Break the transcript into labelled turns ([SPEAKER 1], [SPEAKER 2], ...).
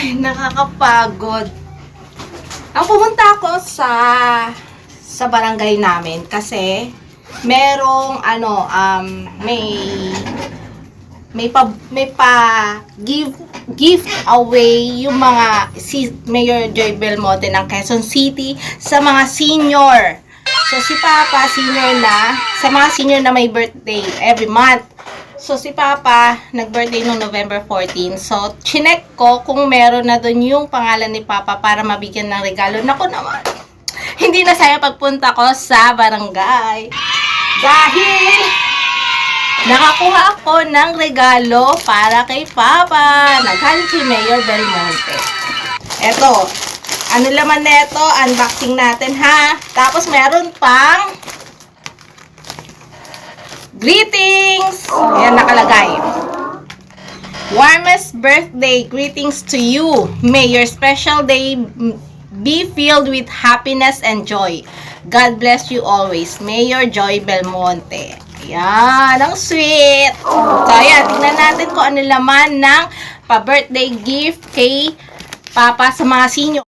[SPEAKER 1] Ay, nakakapagod. Ang pumunta ako sa barangay namin kasi merong may pa gift away yung mga si Mayor Joy Belmonte ng Quezon City sa mga senior. So si Papa senior na, sa mga senior na may birthday every month. So, si Papa, nag-birthday noong November 14. So, chinek ko kung meron na doon yung pangalan ni Papa para mabigyan ng regalo. Naku naman, hindi na sayang pagpunta ko sa barangay. Dahil, nakakuha ako ng regalo para kay Papa. Naghaling si Mayor Belmonte. Eto, ano laman neto? Unboxing natin ha. Tapos, meron pang greetings! Ayan nakalagay. Warmest birthday greetings to you. May your special day be filled with happiness and joy. God bless you always. Mayor Joy Belmonte. Ayan, ang sweet. So, ayan, tignan natin kung ano laman ng pa-birthday gift kay Papa sa mga senior.